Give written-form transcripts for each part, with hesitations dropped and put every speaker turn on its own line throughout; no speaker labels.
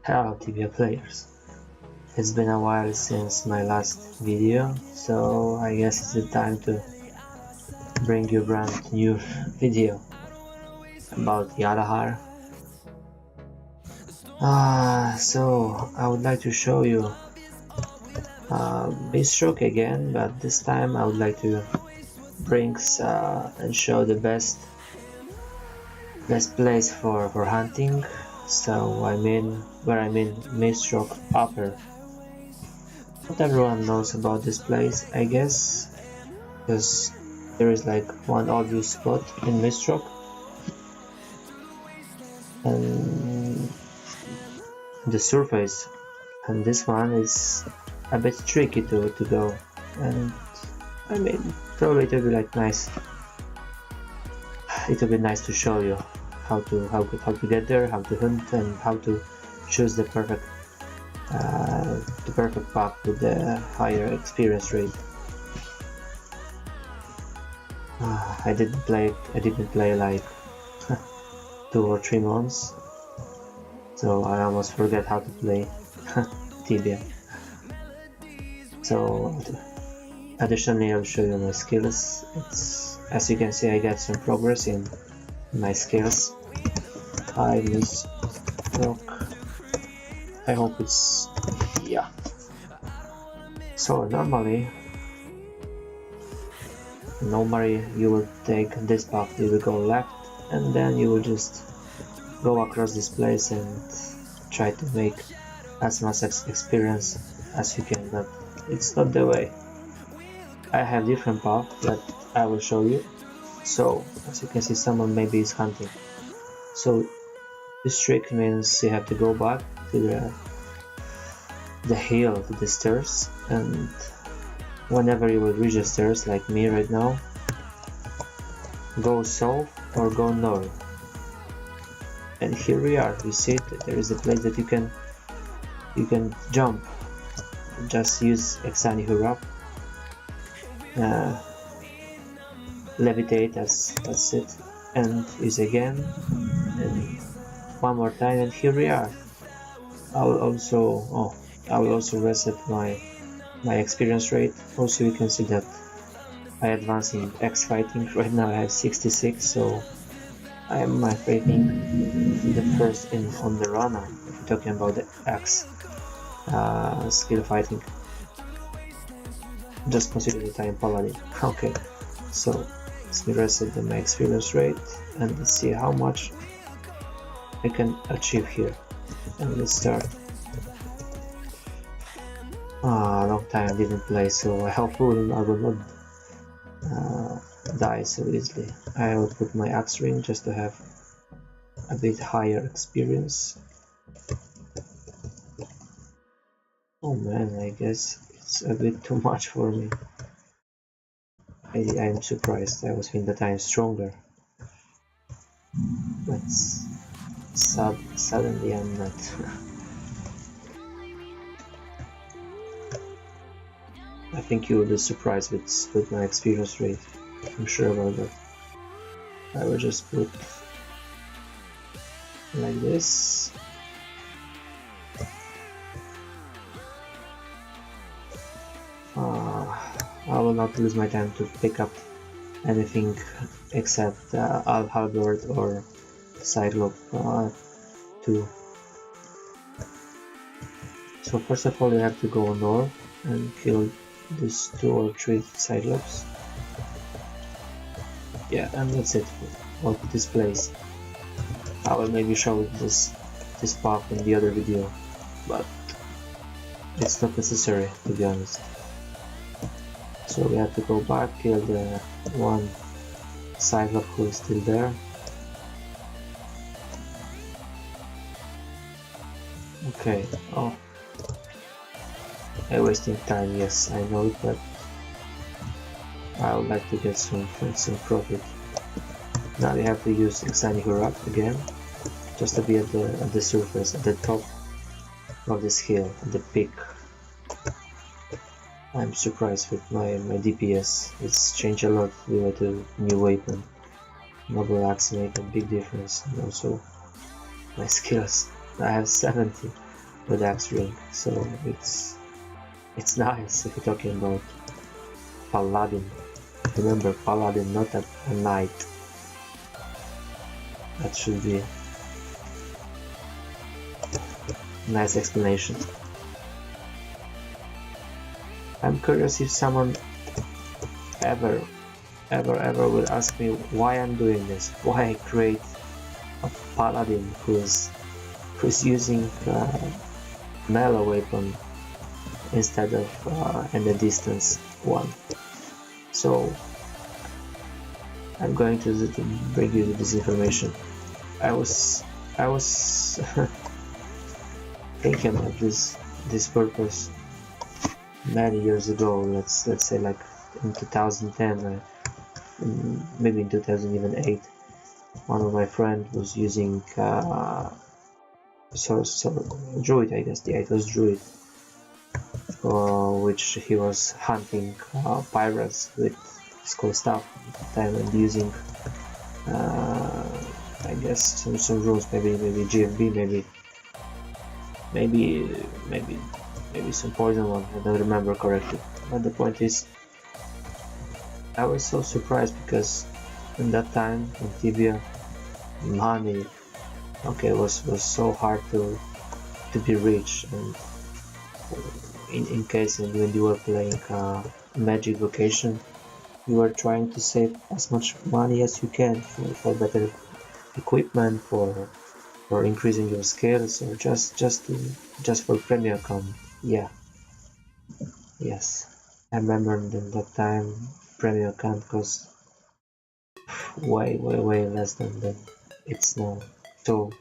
Hello Tibia players, it's been a while since my last video, so I guess it's the time to bring you a brand new video about Yalahar. So I would like to show you Mistrock again, but this time I would like to bring and show the best place for hunting. So I mean Mistrock upper. Not everyone knows about this place, I guess, because there is like one obvious spot in Mistrock, and the surface, and this one is a bit tricky to go, and I mean probably it would be like nice. It would be nice to show you how to get there, how to hunt, and how to choose the perfect path with the higher experience rate. I didn't play like 2 or 3 months, so I almost forget how to play Tibia. So additionally, I'll show you my skills. As you can see, I got some progress in my skills. I Mistrock. I hope it's yeah. So normally you will take this path, you will go left, and then you will just go across this place and try to make as much experience as you can, but it's not the way. I have different path that I will show you. So as you can see, someone maybe is hunting. So this trick means you have to go back to the hill, to the stairs, and whenever you will reach the stairs, like me right now, go south or go north. And here we are. You see there is a place that you can jump. Just use Exanihurap, levitate, that's it, and use again, and one more time, and here we are. I will also reset my experience rate. Also, you can see that I advance in X fighting. Right now I have 66, so I am fighting the first on the runner. If you're talking about the X skill fighting, just consider that I am Paladin. Okay, so let me reset my experience rate and let's see how much I can achieve here. And let's start. Long time I didn't play, so I hope I will not die so easily. I will put my axe ring just to have a bit higher experience. Oh man, I guess it's a bit too much for me. I am surprised. I was thinking that I am stronger, but suddenly I'm not. I think you will be surprised with my experience rate. I'm sure about that. I will just put like this. I will not lose my time to pick up anything except Halberd or Cyclope 2. So first of all, you have to go north and kill these 2 or 3 Cyclops. Yeah, and that's it for this place. I will maybe show this path in the other video, but it's not necessary, to be honest. So we have to go back, kill the one Cyclops who is still there. Okay, oh, I'm wasting time, yes, I know it, but I would like to get some profit. Now you have to use Exanihurap again, just to be at the surface, at the top of this hill, at the peak. I'm surprised with my DPS. It's changed a lot with the new weapon. Noble axe make a big difference, and also my skills. I have 70. with X ring, so it's nice if you're talking about Paladin. Remember, Paladin, not a knight. That should be a nice explanation. I'm curious if someone ever will ask me why I'm doing this, why I create a Paladin who's using melee weapon instead of in the distance one. So I'm going to bring you this information. I was thinking of this purpose many years ago. Let's say like in 2010, maybe in 2008. One of my friends was using druid, I guess. Yeah, it was druid, which he was hunting pirates with skull staff at the time and using I guess some rules, maybe GFB, maybe some poison one. I don't remember correctly. But the point is, I was so surprised because in that time in Tibia, money, okay, was so hard to be rich, and in case when you were playing magic vocation, you are trying to save as much money as you can for better equipment, for increasing your skills, or just for premium account. Yeah, yes, I remember that time premium account cost way less than it's now. So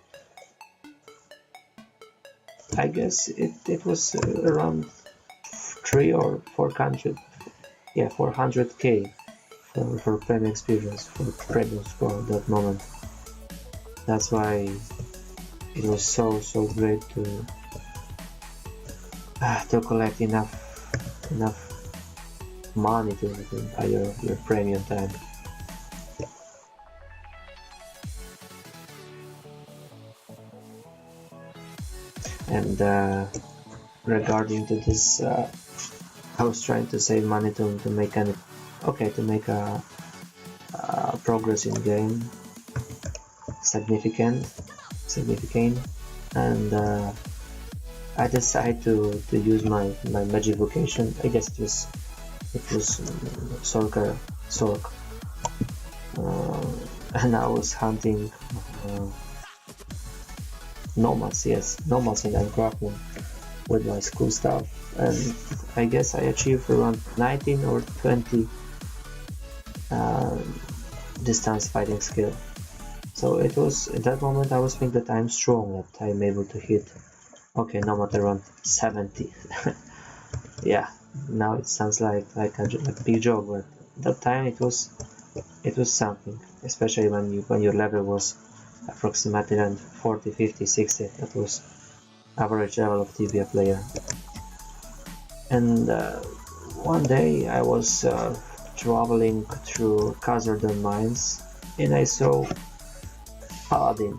I guess it was around 3 or 400, yeah, 400k for premium experience, for premium score at that moment. That's why it was so great to collect enough money to buy your premium time. And regarding to this, I was trying to save money to make a progress in game significant, and I decided to use my magic vocation. I guess it was Sork, and I was hunting nomads in Minecraft with my school stuff, and I guess I achieved around 19 or 20 distance fighting skill. So it was at that moment I was thinking that I'm strong, that I'm able to hit nomad around 70. Yeah, now it sounds like a big joke, but at that time it was something, especially when your level was approximately around 40, 50, 60. That was average level of Tibia player. And one day I was traveling through Khazardom mines, and I saw Paladin,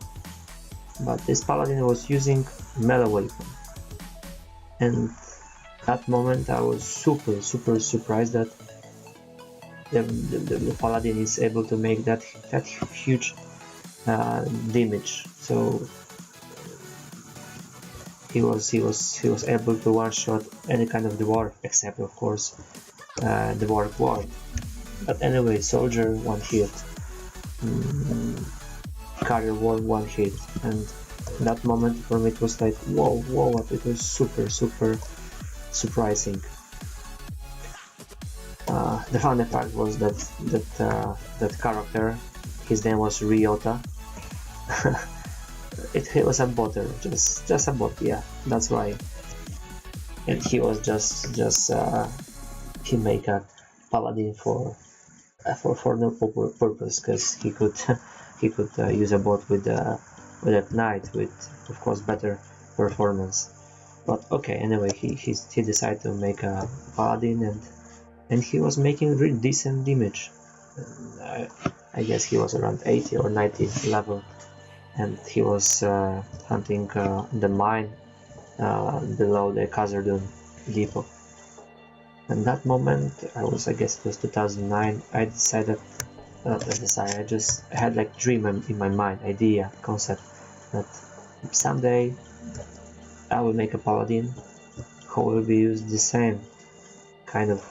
but this Paladin was using melee weapon, and that moment I was super surprised that the Paladin is able to make that huge damage. So he was able to one-shot any kind of dwarf, except of course dwarf ward. But anyway, soldier one hit, carrier one hit, and that moment for me it was like whoa, it was super surprising. The funny part was that character, his name was Ryota. He was a botter, just a bot, yeah, that's why. And he was just he make a paladin for no purpose, because he could use a bot with a knight with, of course, better performance. But okay, anyway, he decided to make a paladin, and he was making really decent damage. I guess he was around 80 or 90 level, and he was hunting the mine below the Khazardun depot. And that moment, I guess it was 2009, I decided, I just had like dream in my mind, idea, concept, that someday I will make a Paladin who will be used the same kind of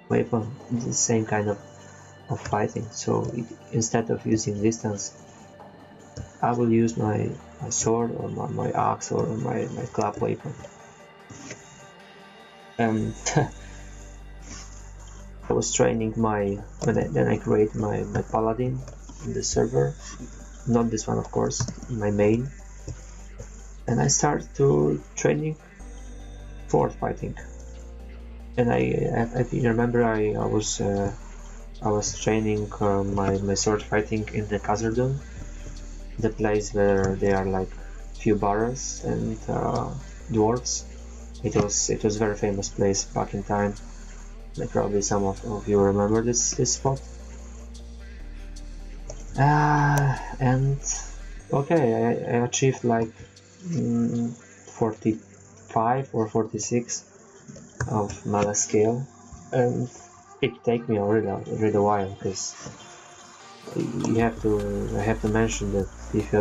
weapon, the same kind of fighting. So instead of using distance, I will use my sword or my axe or my club weapon. And I was training then I create my Paladin in the server, not this one of course, my main, and I start to training sword fighting. And I remember I was training my sword fighting in the Khazardun, the place where there are like few barrels and dwarves. It was very famous place back in time. Like probably some of you remember this spot. And okay, I achieved like 45 or 46 of melee skill, and it take me a really while, because I have to mention that if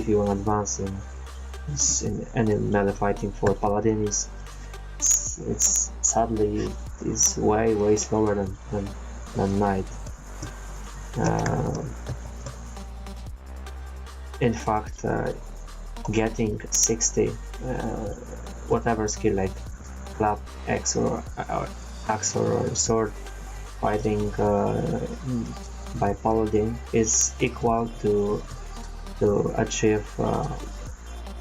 you want to advance in any melee fighting for Paladin, it's sadly is way slower than Knight. In fact, getting 60 whatever skill like club, axe or sword fighting by Paladin is equal to achieve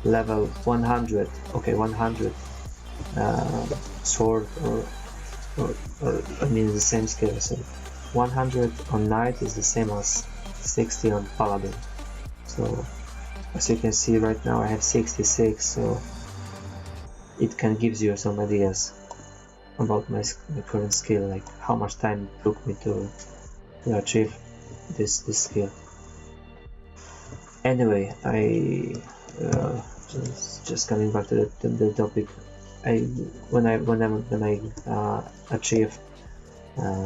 level 100. Okay, 100 sword or I mean the same skill. So 100 on Knight is the same as 60 on Paladin. So as you can see right now I have 66, so it can gives you some ideas about my current skill, like how much time it took me to achieve this skill. Anyway, I just coming back to the topic. When I achieve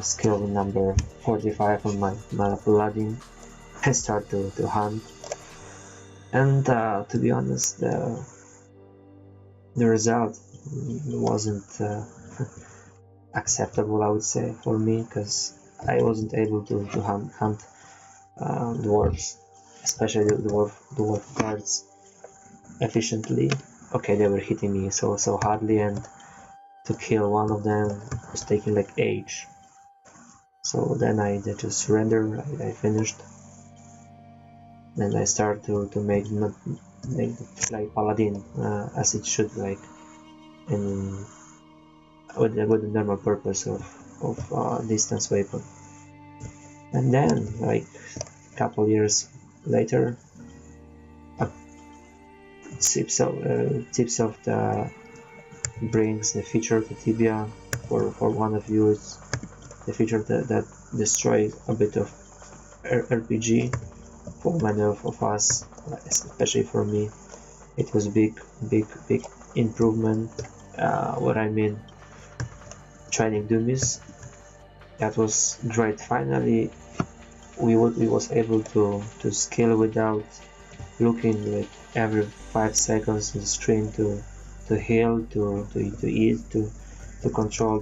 skill number 45 on my Paladin, I start to hunt, and to be honest, the result wasn't acceptable, I would say, for me, because I wasn't able to hunt dwarves, especially the dwarf guards, efficiently. Okay, they were hitting me so hardly, and to kill one of them was taking like age. So then I just surrendered. I finished. Then I started to make play Paladin as it should, like with the normal purpose of distance weapon. And then, like a couple years later, Tipsoft brings the feature to Tibia for one of you. It's the feature that destroys a bit of RPG for many of us, especially for me. It was big improvement. What I mean, training dummies. That was great. Finally, we was able to skill without looking like every 5 seconds in the stream to heal, to eat, to control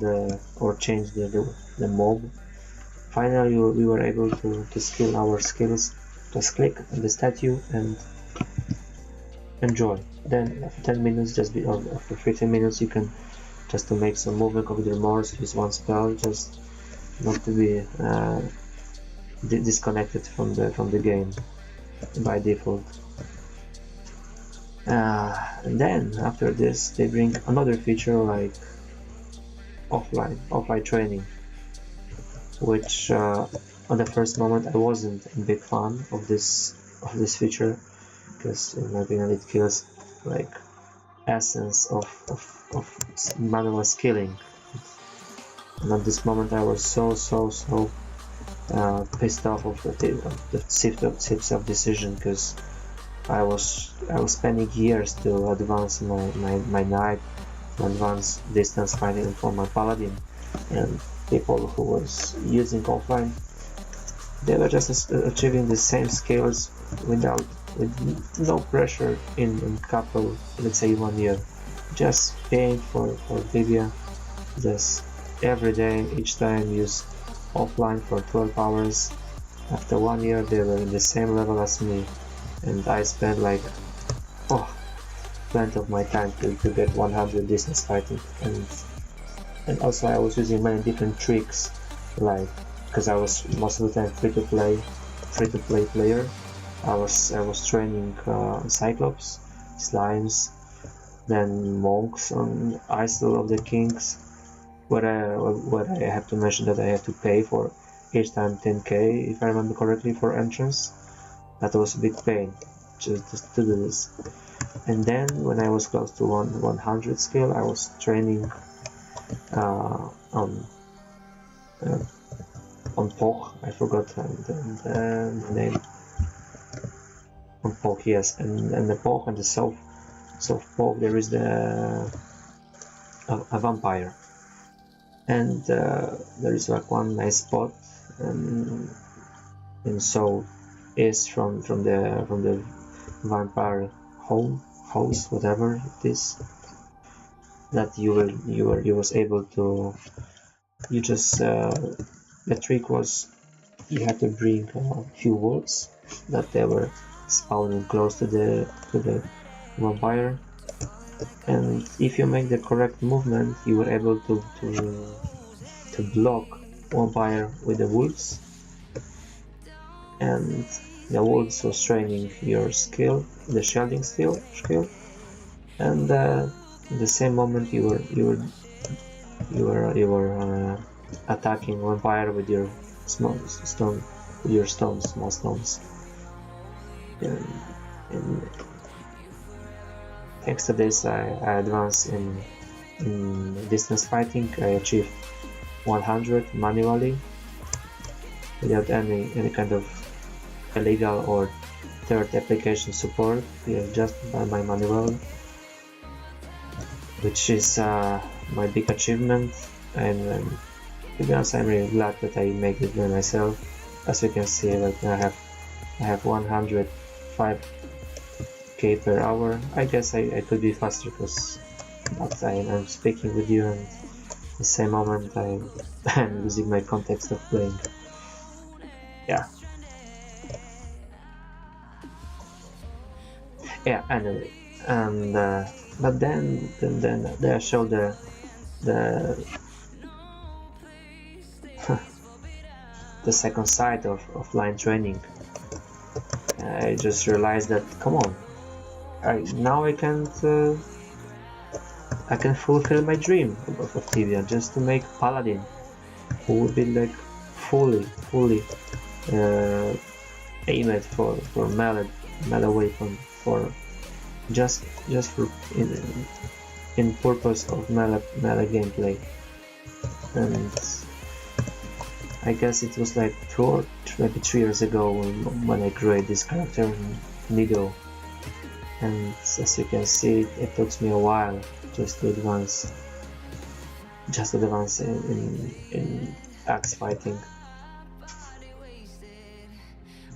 or change the mob. Finally, we were able to skill our skills. Just click on the statue and enjoy. Then after 10 minutes, after 15 minutes, you can just to make some movement of the remorse, use one spell, just not to be disconnected from the game by default. And then after this, they bring another feature like offline training, which on the first moment I wasn't a big fan of this feature, because in my opinion it kills like essence of manual skilling. And at this moment I was so pissed off of the Tipsoft decision, because I was spending years to advance my knight, to advance distance fighting for my paladin, and people who was using offline, they were just achieving the same skills with no pressure in couple, let's say 1 year, just paying for Tibia, just every day, each time use offline for 12 hours. After 1 year they were in the same level as me, and I spent like plenty of my time to get 100 distance fighting, and also I was using many different tricks, like because I was most of the time free to play player. I was training Cyclops, Slimes, then monks on Isle of the Kings, where I have to mention that I have to pay for each time 10k, if I remember correctly, for entrance. That was a big pain just to do this. And then when I was close to 100 skill, I was training on Poch. I forgot the name. On Poch, yes, and the Poch and the South Poch, there is a vampire, and there is like one nice spot, and so is from the vampire house, whatever it is, that you was able to, you just the trick was you had to bring a few wolves that they were spawning close to the vampire, and if you make the correct movement, you were able to block vampire with the wolves, and the wolves was training your skill, the shielding skill, and in the same moment you were attacking vampire with your small stones, and thanks to this I advanced in distance fighting. I achieved 100 manually without any kind of illegal or third application support, just by my manual, which is my big achievement, and to be honest, I'm really glad that I make it by myself. As you can see, like I have 105k per hour. I guess I could be faster, but I'm speaking with you, and at the same moment I'm losing my context of playing. Yeah. Anyway, and but then they show the the second side of offline training. I just realized that, come on, now I can fulfill my dream of Tibia, just to make Paladin, who would be like fully aimed for melee weapon, for just for in purpose of melee gameplay. And I guess it was like 2 or maybe 3 years ago when I created this character in Nido, and as you can see, it took me a while just to advance in axe fighting,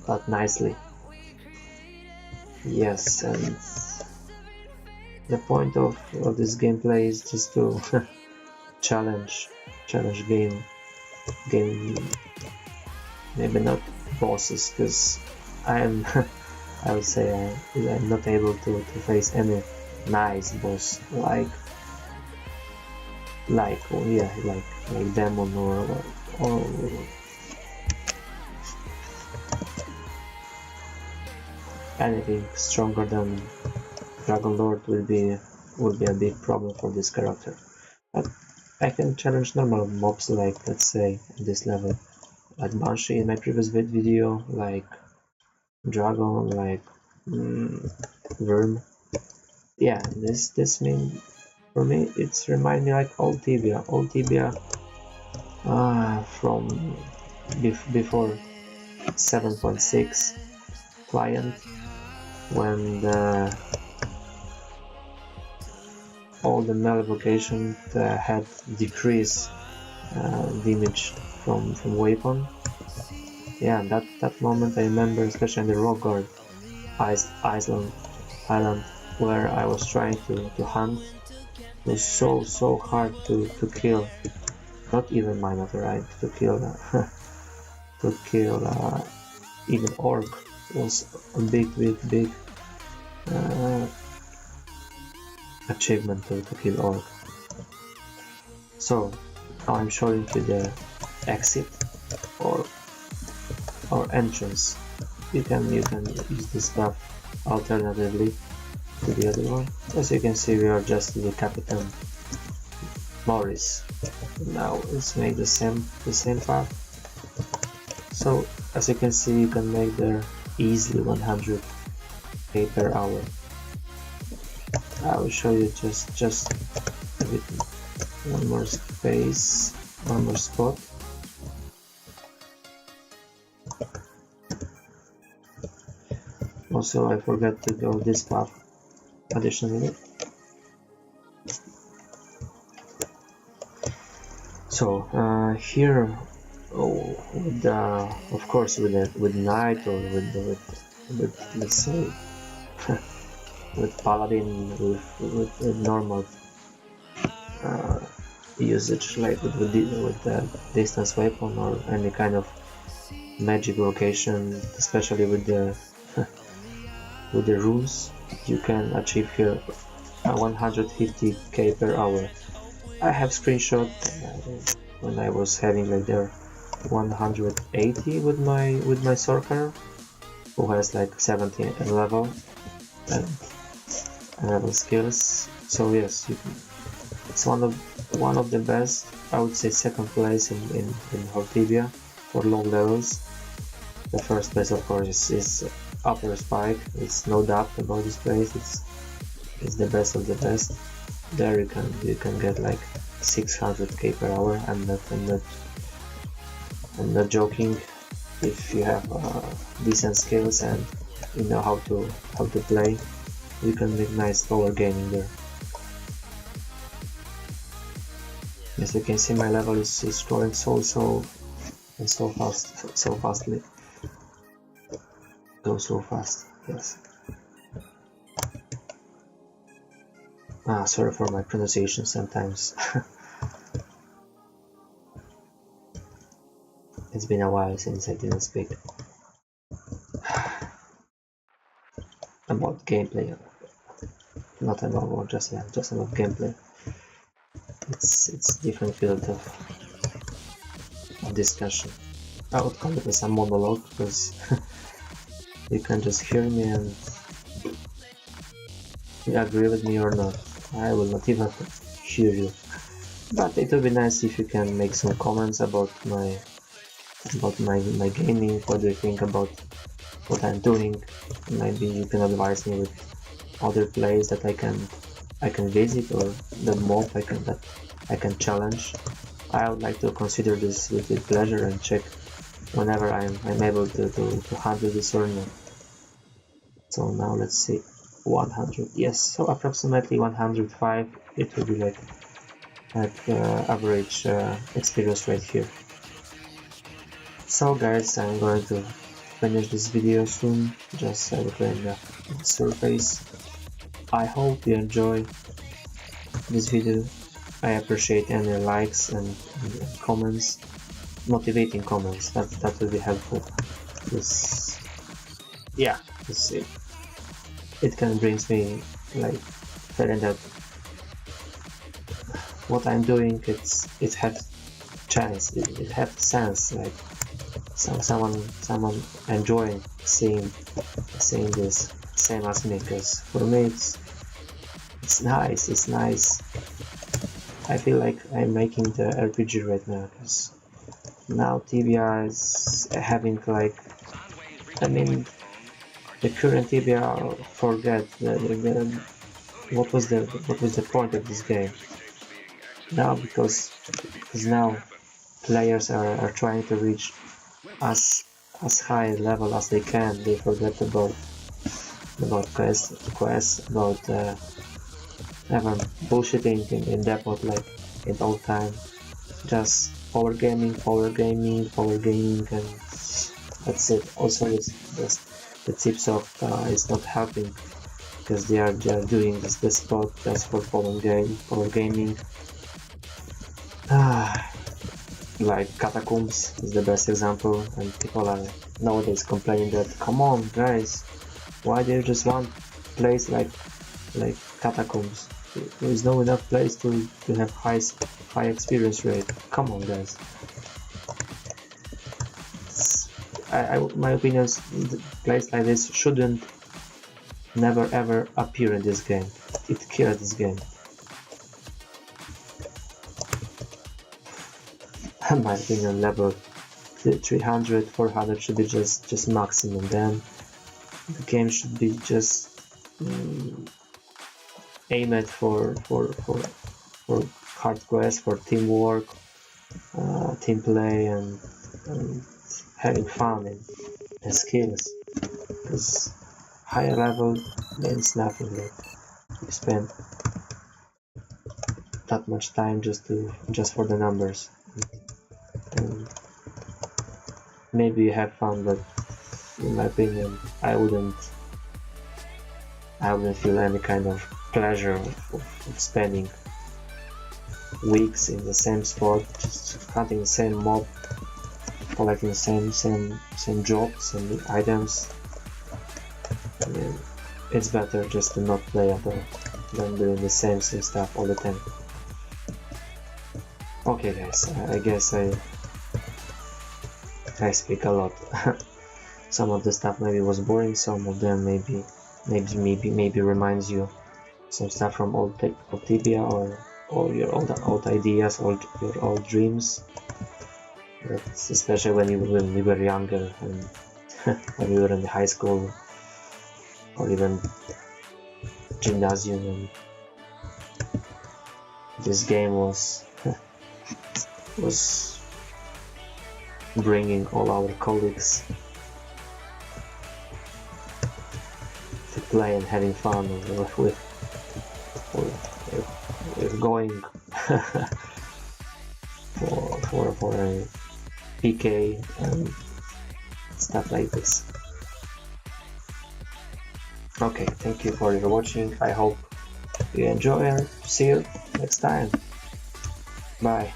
but nicely. Yes, and the point of this gameplay is just to challenge game, maybe not bosses, because I would say I'm not able to face any nice boss like demon or anything stronger than Dragon Lord will be a big problem for this character. But I can challenge normal mobs, like, let's say, at this level, like Banshee in my previous video, like Dragon, like Worm. Yeah, this mean, for me, it's remind me like old Tibia from before 7.6 client, when all the melee vocation had decreased damage from weapon. Yeah, that moment I remember, especially in the rock guard island where I was trying to hunt. It was so hard to kill. Not even Minotaur, right? To kill to kill even orc was a big achievement to kill orc. So now I'm showing you the exit or entrance. You can use this path alternatively to the other one. As you can see, we are just the Captain Morris. Now let's make the same path. So as you can see, you can make there easily 100 per hour. I will show you just a bit, one more space, one more spot. Also, I forgot to go this path additionally. So here, of course, with knight or with let's say with paladin with normal usage, like with the distance weapon or any kind of magic location, especially with the with the runes, you can achieve here 150k per hour. I have screenshot when I was having like there 180 with my sorcerer, who has like 70 level and level skills. So yes, it's one of the best. I would say second place in Tibia for low levels. The first place, of course, is Upper Spike. It's no doubt about this place. It's the best of the best. There you can get like 600k per hour. I'm not joking. If you have decent skills and you know how to play, you can make nice power gaining there. As you can see, my level is growing so fastly. Go so fast, yes. Sorry for my pronunciation sometimes. It's been a while since I didn't speak about gameplay. Not about war, just about gameplay. It's different field of discussion. I would call it as a monologue because you can just hear me and you agree with me or not. I will not even hear you. But it would be nice if you can make some comments about my gaming. What do you think about what I'm doing? Maybe you can advise me with other plays that I can visit or the mob that I can challenge. I would like to consider this with pleasure and check whenever I'm able to handle this or not. So now let's see, 100. Yes, so approximately 105. It will be like average experience rate here. So guys, I'm going to finish this video soon, just recording the surface. I hope you enjoy this video. I appreciate any likes and comments, motivating comments. That will be helpful. It can bring me like feeling that what I'm doing it has chance, it has sense, like someone enjoying seeing this same as me, because for me it's nice. I feel like I'm making the RPG right now, because now Tibia is having like, I mean, the current Tibia, forget what was the point of this game now, because now players are trying to reach as high level as they can. They forget about about quests, about never bullshitting in depot like in old time. Just power gaming, and that's it. Also, it's just the Tipsoft is not helping because they are just doing this spot just for power gaming. Like Catacombs is the best example, and people are nowadays complaining that, come on guys, why do you just want place like Catacombs? There is no enough place to have high experience rate. Come on guys. My opinion is place like this shouldn't never ever appear in this game. It kills this game. In my opinion, level 300, 400 should be just maximum. Then the game should be just aimed for hard quests, for teamwork, team play, and having fun and skills. Because higher level means nothing. Like you spend that much time just for the numbers. And maybe you have fun, but in my opinion, I wouldn't feel any kind of pleasure of spending weeks in the same spot, just hunting the same mob, collecting same jobs, same items. I mean, it's better just to not play at all than doing the same stuff all the time. Okay guys, I guess I speak a lot. Some of the stuff maybe was boring, some of them maybe reminds you some stuff from old Tibia or your old ideas or your old dreams. That's especially when we were younger and when we were in the high school or even gymnasium, and this game was bringing all our colleagues to play and having fun with going for a PK and stuff like this. Okay, thank you for your watching. I hope you enjoy and see you next time. Bye.